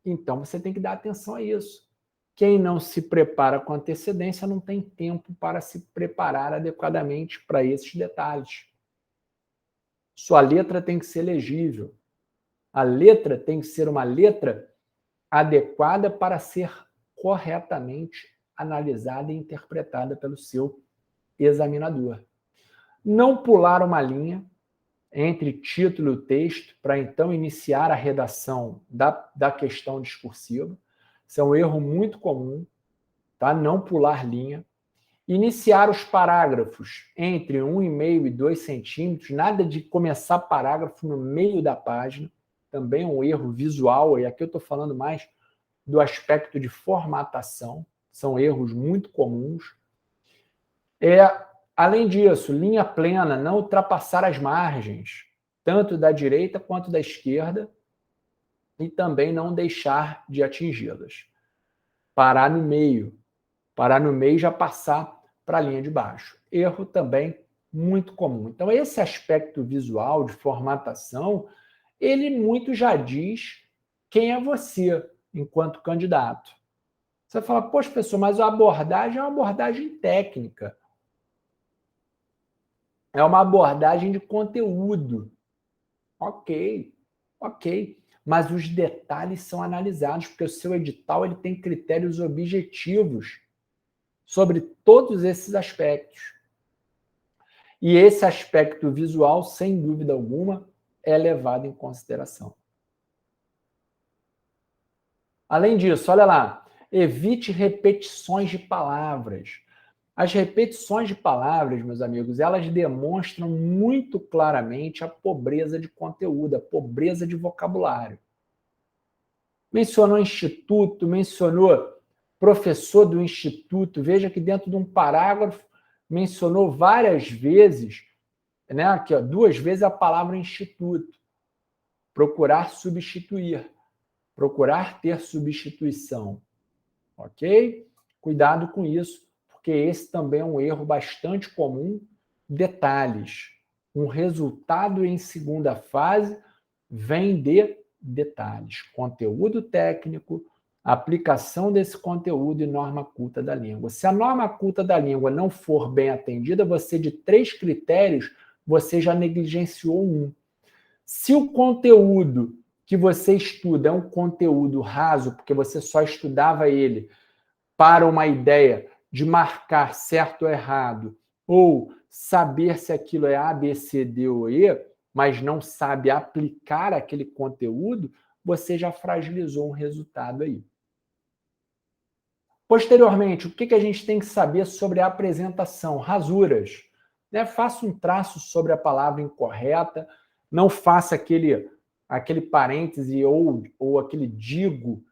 A: Então, você tem que dar atenção a isso. Quem não se prepara com antecedência não tem tempo para se preparar adequadamente para esses detalhes. Sua letra tem que ser legível. A letra tem que ser uma letra adequada para ser corretamente analisada e interpretada pelo seu examinador. Não pular uma linha entre título e texto para então iniciar a redação da questão discursiva. Isso é um erro muito comum, tá? Não pular linha. Iniciar os parágrafos entre 1,5 e 2 centímetros, nada de começar parágrafo no meio da página, também é um erro visual, e aqui eu estou falando mais do aspecto de formatação, são erros muito comuns. Além disso, linha plena, não ultrapassar as margens, tanto da direita quanto da esquerda, e também não deixar de atingi-las. Parar no meio e já passar para a linha de baixo. Erro também muito comum. Então, esse aspecto visual de formatação, ele muito já diz quem é você enquanto candidato. Você fala, poxa, professor, mas a abordagem é uma abordagem técnica. É uma abordagem de conteúdo. Ok. Mas os detalhes são analisados, porque o seu edital ele tem critérios objetivos sobre todos esses aspectos. E esse aspecto visual, sem dúvida alguma, é levado em consideração. Além disso, olha lá, evite repetições de palavras. As repetições de palavras, meus amigos, elas demonstram muito claramente a pobreza de conteúdo, a pobreza de vocabulário. Mencionou instituto, mencionou professor do instituto, veja que dentro de um parágrafo mencionou várias vezes, né, aqui, 2 vezes a palavra instituto. Procurar substituir, procurar ter substituição. Ok? Cuidado com isso, porque esse também é um erro bastante comum. Detalhes. Um resultado em segunda fase vem de detalhes. Conteúdo técnico, a aplicação desse conteúdo e norma culta da língua. Se a norma culta da língua não for bem atendida, você, de 3 critérios, você já negligenciou um. Se o conteúdo que você estuda é um conteúdo raso, porque você só estudava ele para uma ideia de marcar certo ou errado, ou saber se aquilo é A, B, C, D ou E, mas não sabe aplicar aquele conteúdo, você já fragilizou um resultado aí. Posteriormente, o que a gente tem que saber sobre a apresentação? Rasuras. Né? Faça um traço sobre a palavra incorreta, não faça aquele parêntese ou aquele digo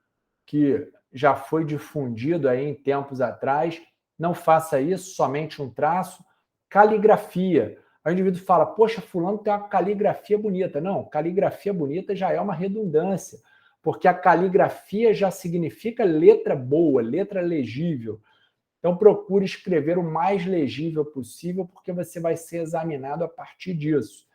A: que já foi difundido aí em tempos atrás. Não faça isso, somente um traço. Caligrafia. Aí o indivíduo fala, poxa, fulano tem uma caligrafia bonita. Não, caligrafia bonita já é uma redundância, porque a caligrafia já significa letra boa, letra legível. Então, procure escrever o mais legível possível, porque você vai ser examinado a partir disso.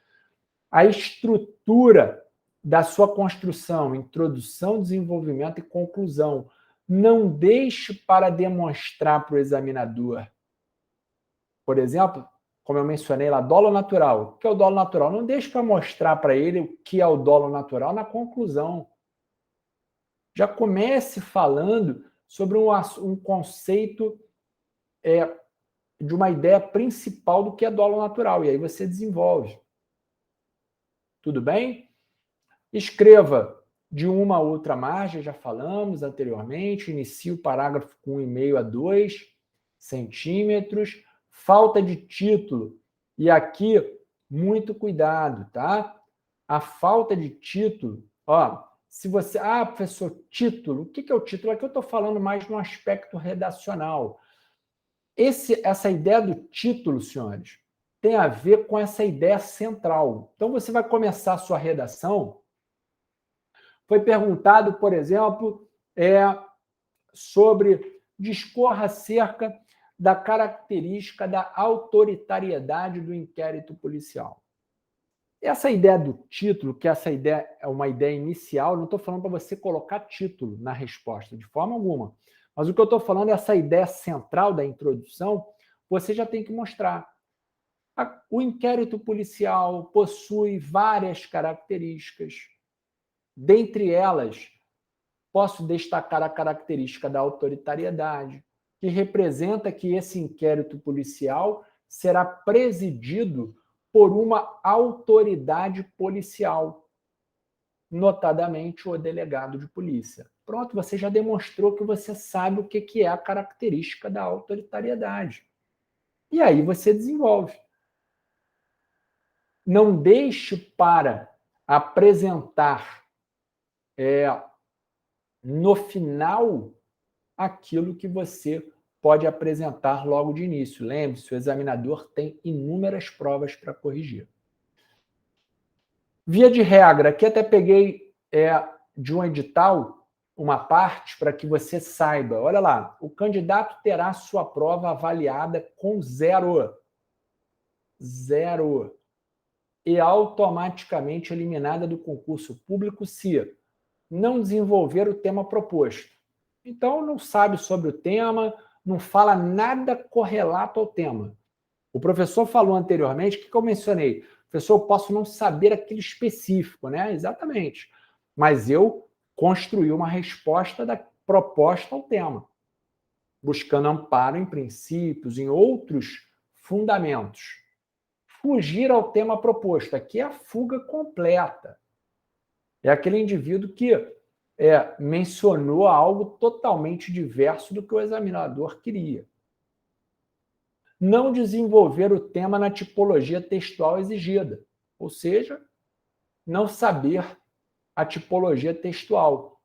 A: A estrutura da sua construção, introdução, desenvolvimento e conclusão. Não deixe para demonstrar para o examinador. Por exemplo, como eu mencionei lá, dolo natural. O que é o dolo natural? Não deixe para mostrar para ele o que é o dolo natural na conclusão. Já comece falando sobre um conceito de uma ideia principal do que é dolo natural, e aí você desenvolve. Tudo bem? Escreva de uma a outra margem, já falamos anteriormente, inicie o parágrafo com 1,5 a 2 centímetros, falta de título, e aqui, muito cuidado, tá? A falta de título, se você... professor, título, o que é o título? Aqui eu estou falando mais no aspecto redacional. Essa ideia do título, senhores, tem a ver com essa ideia central. Então, você vai começar a sua redação. Foi perguntado, por exemplo, sobre discorra acerca da característica da autoritariedade do inquérito policial. Essa ideia do título, que essa ideia é uma ideia inicial, não estou falando para você colocar título na resposta, de forma alguma. Mas o que eu estou falando é essa ideia central da introdução, você já tem que mostrar. O inquérito policial possui várias características. Dentre elas, posso destacar a característica da autoritariedade, que representa que esse inquérito policial será presidido por uma autoridade policial, notadamente o delegado de polícia. Pronto, você já demonstrou que você sabe o que é a característica da autoritariedade. E aí você desenvolve. Não deixe para apresentar no final aquilo que você pode apresentar logo de início. Lembre-se, o examinador tem inúmeras provas para corrigir. Via de regra, aqui até peguei de um edital uma parte para que você saiba. Olha lá, o candidato terá sua prova avaliada com 0. 0. E automaticamente eliminada do concurso público se não desenvolver o tema proposto. Então, não sabe sobre o tema, não fala nada correlato ao tema. O professor falou anteriormente, o que eu mencionei? Professor, eu posso não saber aquilo específico, né? Exatamente. Mas eu construí uma resposta da proposta ao tema, buscando amparo em princípios, em outros fundamentos. Fugir ao tema proposto. Aqui é a fuga completa. É aquele indivíduo que mencionou algo totalmente diverso do que o examinador queria. Não desenvolver o tema na tipologia textual exigida, ou seja, não saber a tipologia textual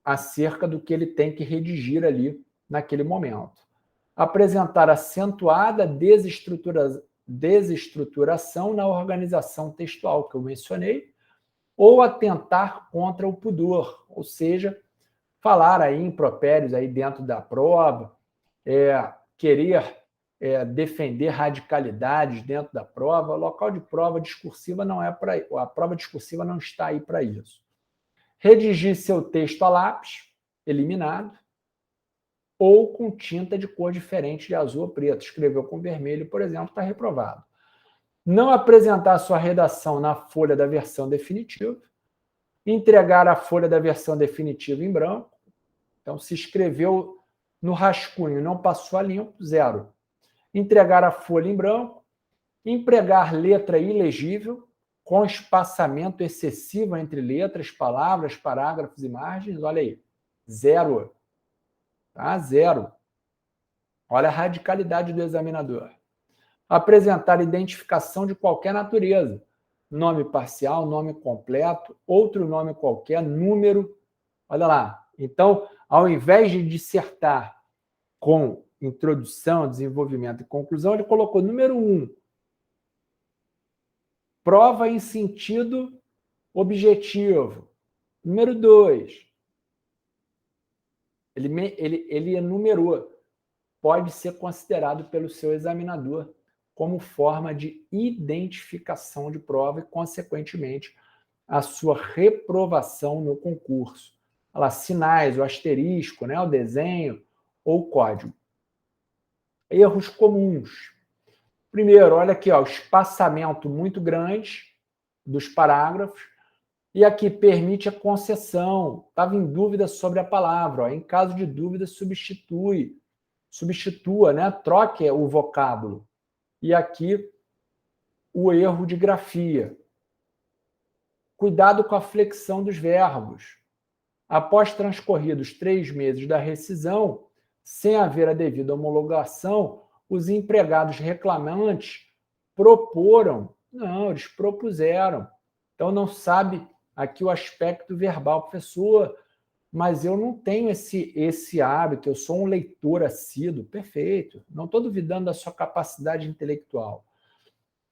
A: acerca do que ele tem que redigir ali naquele momento. Apresentar acentuada desestruturação na organização textual que eu mencionei, ou atentar contra o pudor, ou seja, falar aí impropérios aí dentro da prova, querer defender radicalidades dentro da prova. O local de prova discursiva não é para a prova discursiva não está aí para isso. Redigir seu texto a lápis, eliminado, ou com tinta de cor diferente de azul ou preto. Escreveu com vermelho, por exemplo, está reprovado. Não apresentar sua redação na folha da versão definitiva, entregar a folha da versão definitiva em branco. Então, se escreveu no rascunho, não passou a limpo, 0. Entregar a folha em branco, empregar letra ilegível, com espaçamento excessivo entre letras, palavras, parágrafos e margens, olha aí, 0. Tá? 0. Olha a radicalidade do examinador. Apresentar identificação de qualquer natureza, nome parcial, nome completo, outro nome qualquer, número, olha lá. Então, ao invés de dissertar com introdução, desenvolvimento e conclusão, ele colocou número 1, prova em sentido objetivo. Número 2, ele enumerou, pode ser considerado pelo seu examinador como forma de identificação de prova e, consequentemente, a sua reprovação no concurso. Olha lá, sinais, o asterisco, né, o desenho ou o código. Erros comuns. Primeiro, olha aqui, ó, espaçamento muito grande dos parágrafos, e aqui permite a concessão. Estava em dúvida sobre a palavra. Ó. Em caso de dúvida, substitua, né? Troque o vocábulo. E aqui o erro de grafia. Cuidado com a flexão dos verbos. Após transcorridos 3 meses da rescisão, sem haver a devida homologação, os empregados reclamantes proporam. Não, eles propuseram. Então, não sabe aqui o aspecto verbal. Professor, mas eu não tenho esse hábito, eu sou um leitor assíduo. Perfeito, não estou duvidando da sua capacidade intelectual.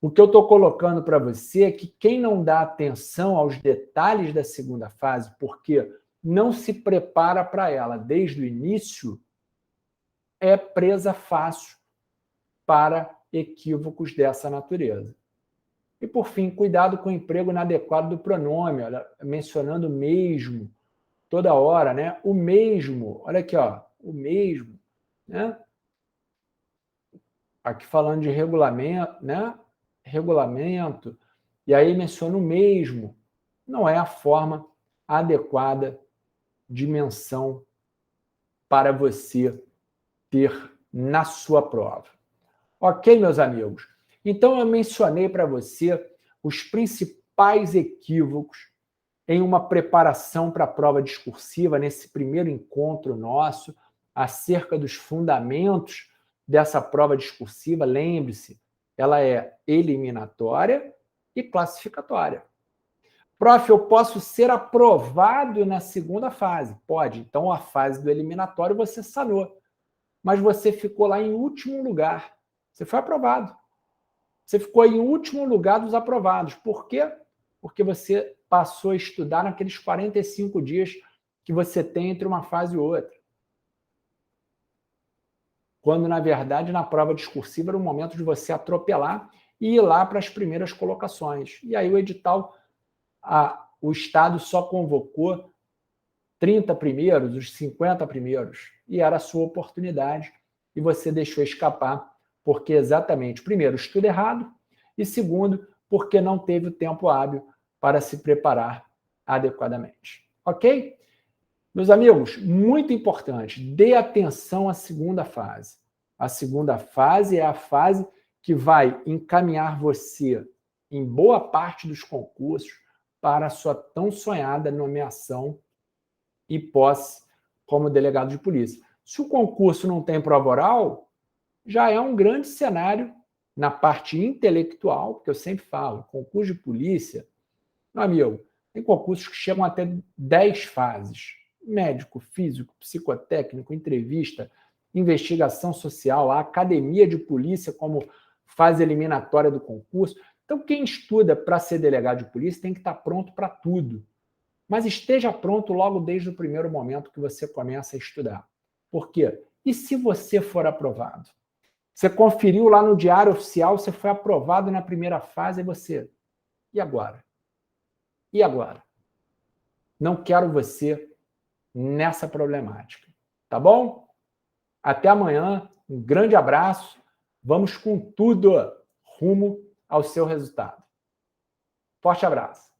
A: O que eu estou colocando para você é que quem não dá atenção aos detalhes da segunda fase, porque não se prepara para ela desde o início, é presa fácil para equívocos dessa natureza. E, por fim, cuidado com o emprego inadequado do pronome, olha, mencionando mesmo toda hora, né? O mesmo, olha aqui, ó, o mesmo, né? Aqui falando de regulamento, né? Regulamento, e aí menciona o mesmo. Não é a forma adequada de menção para você ter na sua prova. Ok, meus amigos? Então, eu mencionei para você os principais equívocos em uma preparação para a prova discursiva, nesse primeiro encontro nosso, acerca dos fundamentos dessa prova discursiva. Lembre-se, ela é eliminatória e classificatória. Prof, eu posso ser aprovado na segunda fase? Pode. Então, a fase do eliminatório você sanou. Mas você ficou lá em último lugar. Você foi aprovado. Você ficou em último lugar dos aprovados. Por quê? Porque você passou a estudar naqueles 45 dias que você tem entre uma fase e outra. Quando, na verdade, na prova discursiva era o momento de você atropelar e ir lá para as primeiras colocações. E aí o edital, o Estado só convocou 30 primeiros, os 50 primeiros, e era a sua oportunidade, e você deixou escapar, porque exatamente, primeiro, estudo errado, e segundo, porque não teve o tempo hábil para se preparar adequadamente. Ok? Meus amigos, muito importante, dê atenção à segunda fase. A segunda fase é a fase que vai encaminhar você, em boa parte dos concursos, para a sua tão sonhada nomeação e posse como delegado de polícia. Se o concurso não tem prova oral, já é um grande cenário na parte intelectual, porque eu sempre falo, concurso de polícia, meu amigo, tem concursos que chegam até 10 fases. Médico, físico, psicotécnico, entrevista, investigação social, a academia de polícia como fase eliminatória do concurso. Então, quem estuda para ser delegado de polícia tem que estar pronto para tudo. Mas esteja pronto logo desde o primeiro momento que você começa a estudar. Por quê? E se você for aprovado? Você conferiu lá no Diário Oficial, você foi aprovado na primeira fase, e você... E agora? E agora? Não quero você nessa problemática. Tá bom? Até amanhã. Um grande abraço. Vamos com tudo rumo ao seu resultado. Forte abraço.